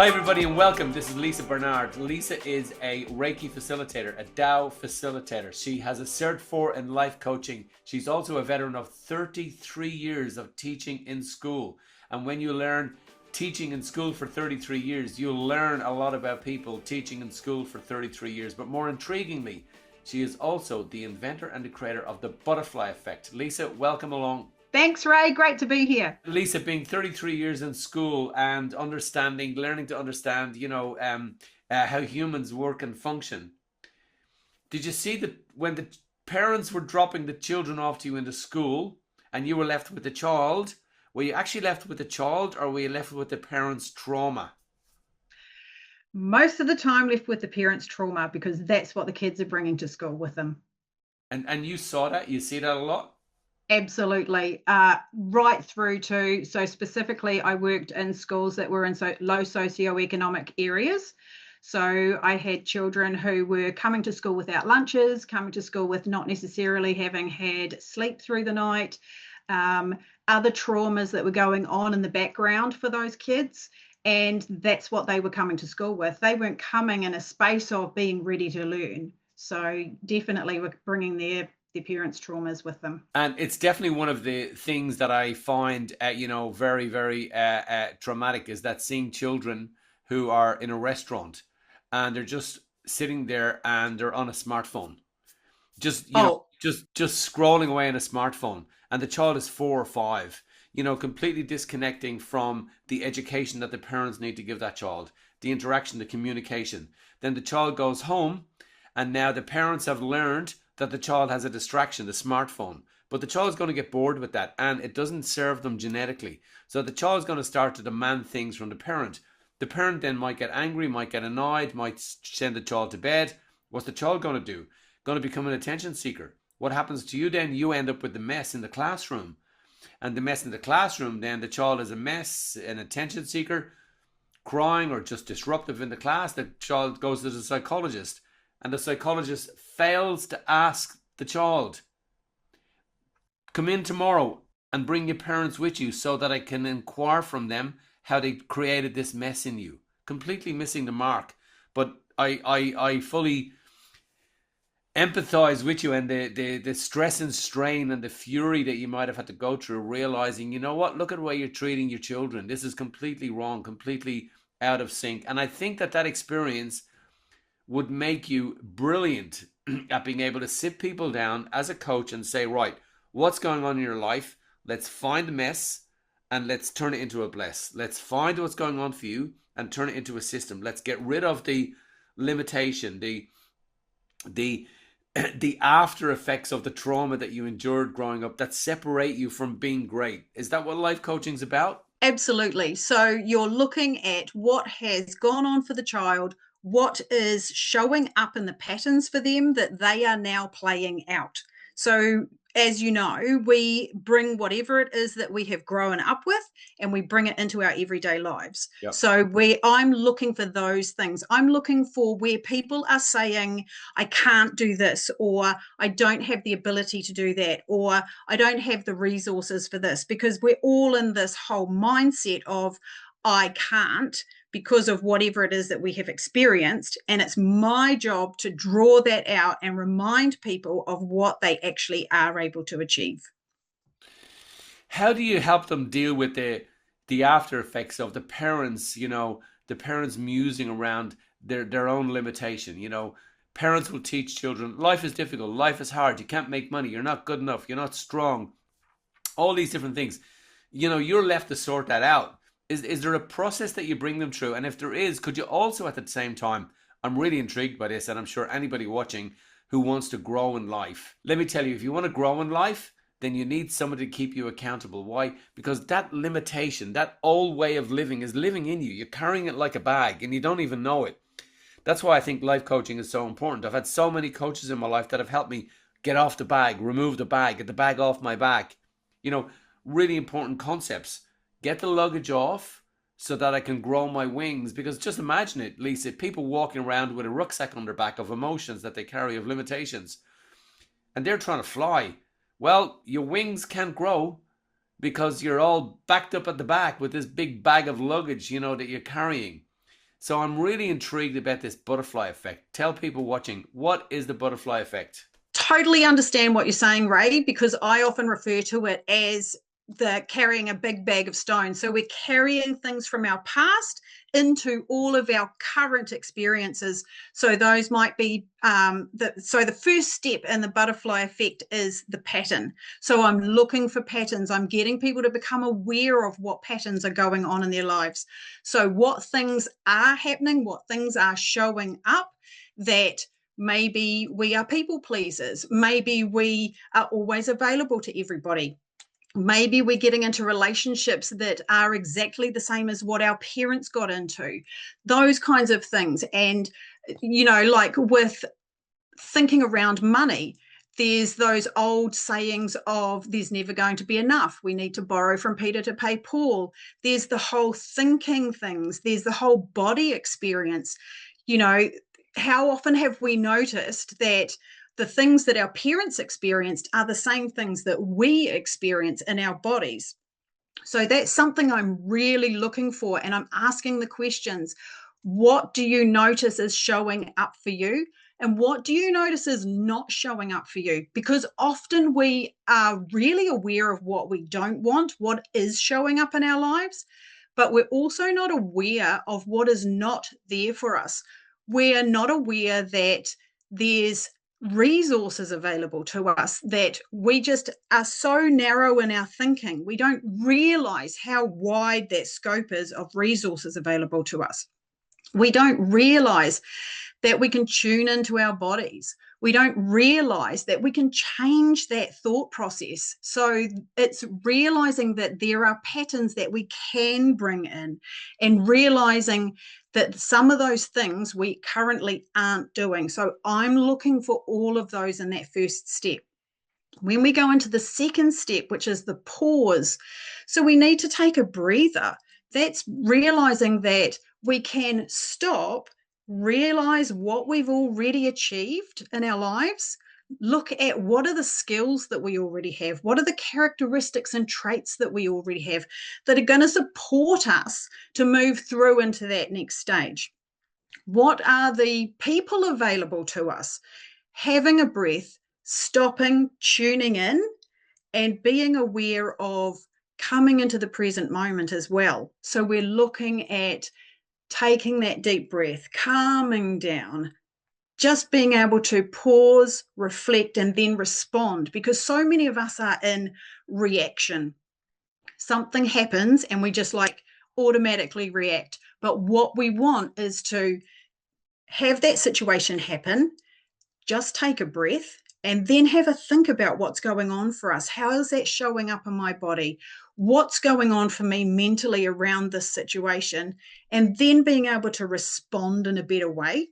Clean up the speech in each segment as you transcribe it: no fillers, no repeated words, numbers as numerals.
Hi everybody and welcome. This is Lisa Bernard. Lisa is a Reiki facilitator, a Tao facilitator. She has a Cert 4 in life coaching. She's also a veteran of 33 years of teaching in school. And when you learn teaching in school for 33 years, you'll learn a lot about people teaching in school for 33 years. But more intriguingly, she is also the inventor and the creator of the butterfly effect. Lisa, welcome along. Thanks, Ray. Great to be here. Lisa, being 33 years in school and learning to understand, how humans work and function. Did you see that when the parents were dropping the children off to you into school and you were left with the child, were you actually left with the child or were you left with the parents' trauma? Most of the time left with the parents' trauma because that's what the kids are bringing to school with them. And you saw that? You see that a lot? Absolutely. Right through to, so specifically, I worked in schools that were in low socioeconomic areas. So I had children who were coming to school without lunches, coming to school with not necessarily having had sleep through the night, other traumas that were going on in the background for those kids. And that's what they were coming to school with. They weren't coming in a space of being ready to learn. So definitely we're bringing their parents' traumas with them. And it's definitely one of the things that I find, very, very traumatic is that seeing children who are in a restaurant and they're just sitting there and they're on a smartphone, just scrolling away on a smartphone, and the child is 4 or 5, completely disconnecting from the education that the parents need to give that child, the interaction, the communication. Then the child goes home, and now the parents have learned that the child has a distraction, the smartphone. But the child is going to get bored with that and it doesn't serve them genetically. So the child is going to start to demand things from the parent. The parent then might get angry, might get annoyed, might send the child to bed. What's the child going to do? Going to become an attention seeker. What happens to you then? You end up with the mess in the classroom. And the mess in the classroom, then the child is a mess, an attention seeker, crying or just disruptive in the class. The child goes to the psychologist. And the psychologist fails to ask the child, come in tomorrow and bring your parents with you so that I can inquire from them how they created this mess in you. Completely missing the mark. But I fully empathize with you and the stress and strain and the fury that you might have had to go through, realizing, you know what, look at the way you're treating your children. This is completely wrong, completely out of sync. And I think that experience would make you brilliant at being able to sit people down as a coach and say, right, what's going on in your life? Let's find the mess and let's turn it into a bless. Let's find what's going on for you and turn it into a system. Let's get rid of the limitation, the after effects of the trauma that you endured growing up that separate you from being great. Is that what life coaching is about? Absolutely. So you're looking at what has gone on for the child, what is showing up in the patterns for them that they are now playing out. So, as you know, we bring whatever it is that we have grown up with and we bring it into our everyday lives. Yep. So I'm looking for those things. I'm looking for where people are saying, I can't do this, or I don't have the ability to do that, or I don't have the resources for this, because we're all in this whole mindset of I can't, because of whatever it is that we have experienced. And it's my job to draw that out and remind people of what they actually are able to achieve. How do you help them deal with the after effects of the parents, the parents musing around their own limitation? Parents will teach children, life is difficult, life is hard, you can't make money, you're not good enough, you're not strong, all these different things. You're left to sort that out. Is there a process that you bring them through? And if there is, could you also at the same time, I'm really intrigued by this, and I'm sure anybody watching who wants to grow in life, let me tell you, if you want to grow in life, then you need somebody to keep you accountable. Why? Because that limitation, that old way of living is living in you. You're carrying it like a bag and you don't even know it. That's why I think life coaching is so important. I've had so many coaches in my life that have helped me get off the bag, remove the bag, get the bag off my back. Really important concepts. Get the luggage off so that I can grow my wings. Because just imagine it, Lisa, people walking around with a rucksack on their back of emotions that they carry, of limitations, and they're trying to fly. Well, your wings can't grow because you're all backed up at the back with this big bag of luggage, that you're carrying. So I'm really intrigued about this butterfly effect. Tell people watching, what is the butterfly effect? Totally understand what you're saying, Ray, because I often refer to it as the carrying a big bag of stones. So we're carrying things from our past into all of our current experiences. So those might be the first step in the butterfly effect is the pattern. So I'm looking for patterns. I'm getting people to become aware of what patterns are going on in their lives. So what things are happening, what things are showing up that maybe we are people pleasers. Maybe we are always available to everybody. Maybe we're getting into relationships that are exactly the same as what our parents got into, those kinds of things. And, like with thinking around money, there's those old sayings of there's never going to be enough. We need to borrow from Peter to pay Paul. There's the whole thinking things, there's the whole body experience. You know, how often have we noticed that the things that our parents experienced are the same things that we experience in our bodies? So that's something I'm really looking for. And I'm asking the questions: what do you notice is showing up for you? And what do you notice is not showing up for you? Because often we are really aware of what we don't want, what is showing up in our lives, but we're also not aware of what is not there for us. We're not aware that there's resources available to us, that we just are so narrow in our thinking. We don't realize how wide that scope is of resources available to us. We don't realize that we can tune into our bodies. We don't realize that we can change that thought process. So it's realizing that there are patterns that we can bring in, and realizing that some of those things we currently aren't doing. So I'm looking for all of those in that first step. When we go into the second step, which is the pause, so we need to take a breather. That's realizing that we can stop, realize what we've already achieved in our lives, look at what are the skills that we already have, what are the characteristics and traits that we already have that are going to support us to move through into that next stage. What are the people available to us? Having a breath, stopping, tuning in, and being aware of coming into the present moment as well. So we're looking at taking that deep breath, calming down, just being able to pause, reflect, and then respond, because so many of us are in reaction. Something happens and we just like automatically react. But what we want is to have that situation happen, just take a breath, and then have a think about what's going on for us. How is that showing up in my body? What's going on for me mentally around this situation? And then being able to respond in a better way.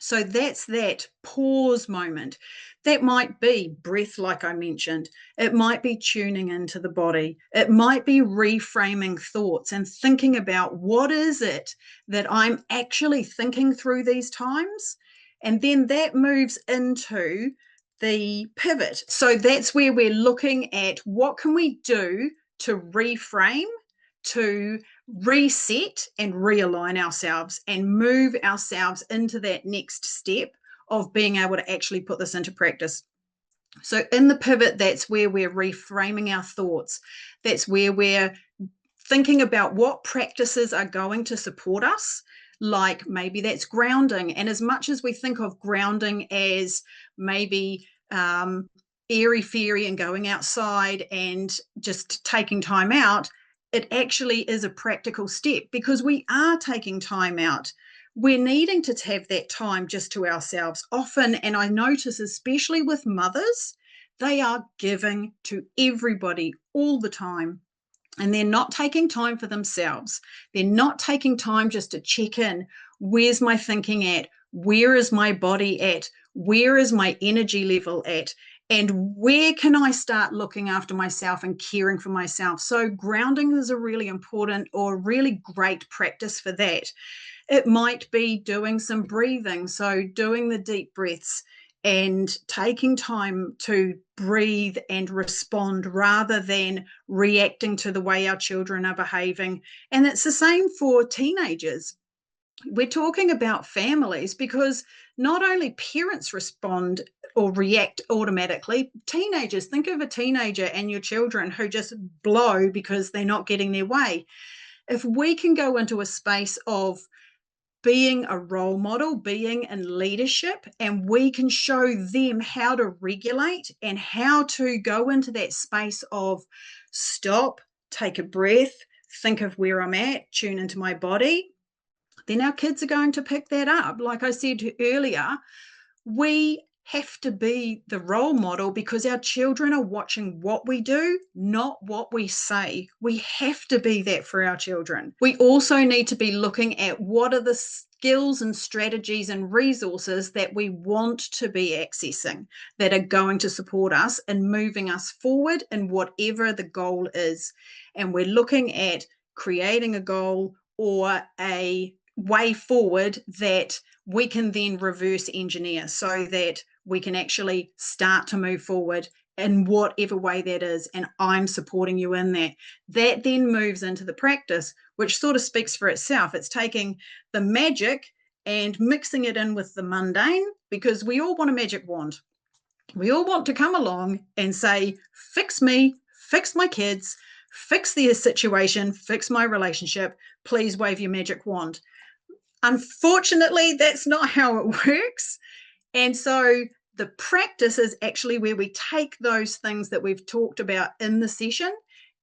So that's that pause moment. That might be breath, like I mentioned. It might be tuning into the body. It might be reframing thoughts and thinking about what is it that I'm actually thinking through these times. And then that moves into the pivot. So that's where we're looking at what can we do to reframe, to reset and realign ourselves and move ourselves into that next step of being able to actually put this into practice. So in the pivot, that's where we're reframing our thoughts. That's where we're thinking about what practices are going to support us. Like maybe that's grounding. And as much as we think of grounding as maybe airy fairy and going outside and just taking time out, it actually is a practical step, because we are taking time out. We're needing to have that time just to ourselves often. And I notice, especially with mothers, they are giving to everybody all the time. And they're not taking time for themselves. They're not taking time just to check in. Where's my thinking at? Where is my body at? Where is my energy level at? And where can I start looking after myself and caring for myself? So grounding is a really important or really great practice for that. It might be doing some breathing, so doing the deep breaths and taking time to breathe and respond rather than reacting to the way our children are behaving. And it's the same for teenagers. we're talking about families, because not only parents respond or react automatically, teenagers, think of a teenager and your children who just blow because they're not getting their way. If we can go into a space of being a role model, being in leadership, and we can show them how to regulate and how to go into that space of stop, take a breath, think of where I'm at, tune into my body, then our kids are going to pick that up. Like I said earlier, we have to be the role model because our children are watching what we do, not what we say. We have to be that for our children. We also need to be looking at what are the skills and strategies and resources that we want to be accessing that are going to support us and moving us forward in whatever the goal is. And we're looking at creating a goal or a way forward that we can then reverse engineer so that we can actually start to move forward in whatever way that is. And I'm supporting you in that. That then moves into the practice, which sort of speaks for itself. It's taking the magic and mixing it in with the mundane, because we all want a magic wand. We all want to come along and say, fix me, fix my kids, fix their situation, fix my relationship, please wave your magic wand. Unfortunately, that's not how it works. And so the practice is actually where we take those things that we've talked about in the session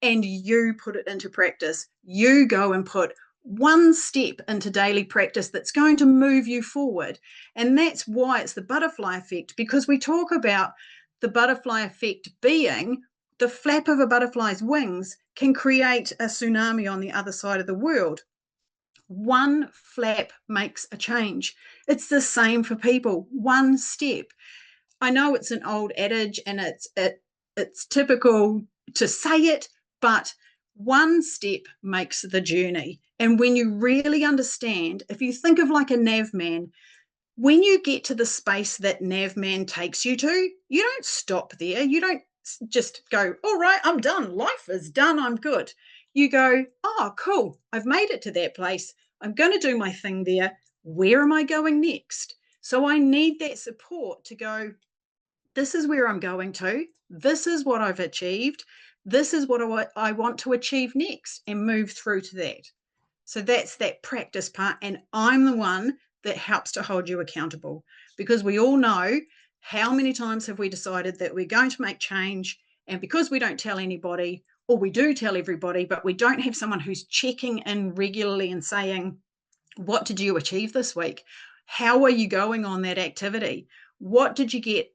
and you put it into practice. You go and put one step into daily practice that's going to move you forward. And that's why it's the butterfly effect, because we talk about the butterfly effect being the flap of a butterfly's wings can create a tsunami on the other side of the world. One flap makes a change. It's the same for people. One step. I know it's an old adage and it's typical to say it, but one step makes the journey. And when you really understand, if you think of like a navman, when you get to the space that navman takes you to, you don't stop there. You don't just go, all right, I'm done. Life is done. I'm good. You go, oh, cool. I've made it to that place. I'm going to do my thing there. Where am I going next? So I need that support to go, this is where I'm going to. This is what I've achieved. This is what I want to achieve next, and move through to that. So that's that practice part. And I'm the one that helps to hold you accountable, because we all know how many times have we decided that we're going to make change, and because we don't tell anybody, or we do tell everybody, but we don't have someone who's checking in regularly and saying, what did you achieve this week? How are you going on that activity? What did you get?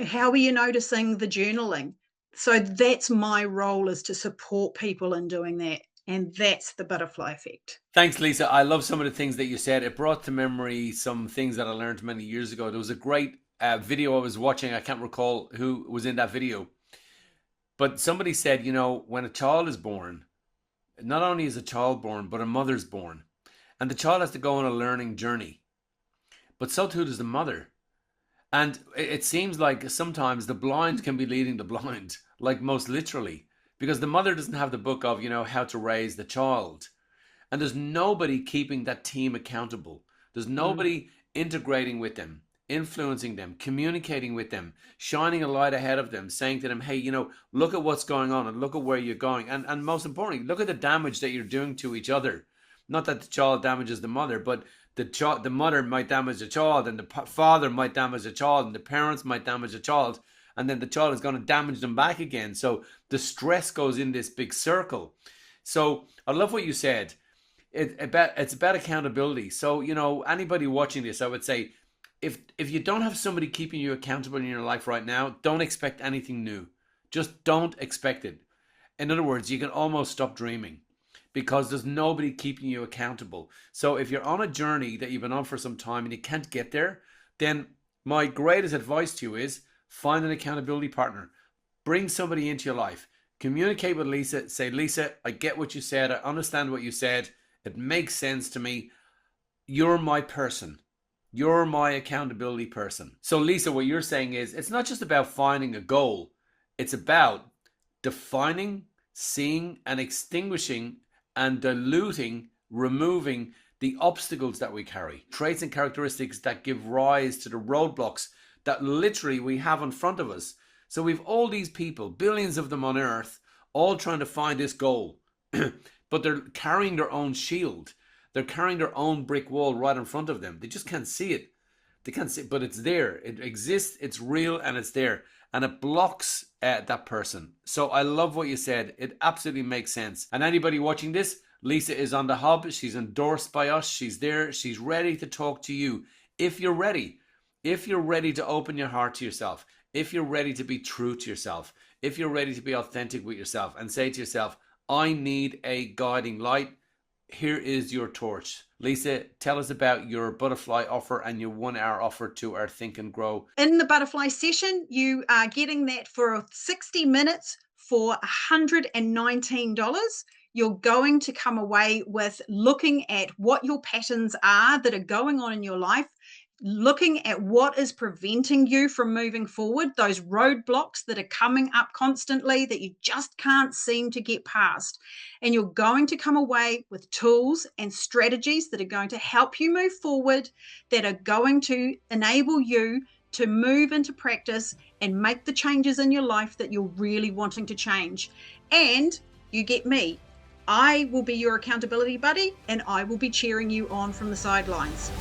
How are you noticing the journaling? So that's my role, is to support people in doing that. And that's the butterfly effect. Thanks, Lisa. I love some of the things that you said. It brought to memory some things that I learned many years ago. There was a great video I was watching. I can't recall who was in that video, but somebody said, you know, when a child is born, not only is a child born, but a mother's born. And the child has to go on a learning journey. But so too does the mother. And it seems like sometimes the blind can be leading the blind, like most literally, because the mother doesn't have the book of, you know, how to raise the child. And there's nobody keeping that team accountable. There's nobody integrating with them, influencing them, communicating with them, shining a light ahead of them, saying to them, hey, you know, look at what's going on and look at where you're going. And most importantly, look at the damage that you're doing to each other. Not that the child damages the mother, but the mother might damage the child, and the father might damage the child, and the parents might damage the child, and then the child is going to damage them back again. So the stress goes in this big circle. So I love what you said. It's about accountability. So, you know, anybody watching this, I would say, if you don't have somebody keeping you accountable in your life right now, don't expect anything new. Just don't expect it. In other words, you can almost stop dreaming, because there's nobody keeping you accountable. So if you're on a journey that you've been on for some time and you can't get there, then my greatest advice to you is find an accountability partner. Bring somebody into your life. Communicate with Lisa. Say, Lisa, I get what you said. I understand what you said. It makes sense to me. You're my person. You're my accountability person. So Lisa, what you're saying is it's not just about finding a goal. It's about defining, seeing, and extinguishing and diluting, removing the obstacles that we carry, traits and characteristics that give rise to the roadblocks that literally we have in front of us. So we've all these people, billions of them on earth, all trying to find this goal, but they're carrying their own shield. They're carrying their own brick wall right in front of them. They just can't see it. They can't see it, but it's there. It exists, it's real, and it's there. And it blocks that person. So I love what you said. It absolutely makes sense. And anybody watching this, Lisa is on the hub. She's endorsed by us. She's there. She's ready to talk to you. If you're ready to open your heart to yourself, if you're ready to be true to yourself, if you're ready to be authentic with yourself and say to yourself, I need a guiding light, here is your torch. Lisa, tell us about your butterfly offer and your 1 hour offer to our Think and Grow. In the butterfly session, you are getting that for 60 minutes for $119. You're going to come away with looking at what your patterns are that are going on in your life, looking at what is preventing you from moving forward, those roadblocks that are coming up constantly that you just can't seem to get past. And you're going to come away with tools and strategies that are going to help you move forward, that are going to enable you to move into practice and make the changes in your life that you're really wanting to change. And you get me. I will be your accountability buddy, and I will be cheering you on from the sidelines.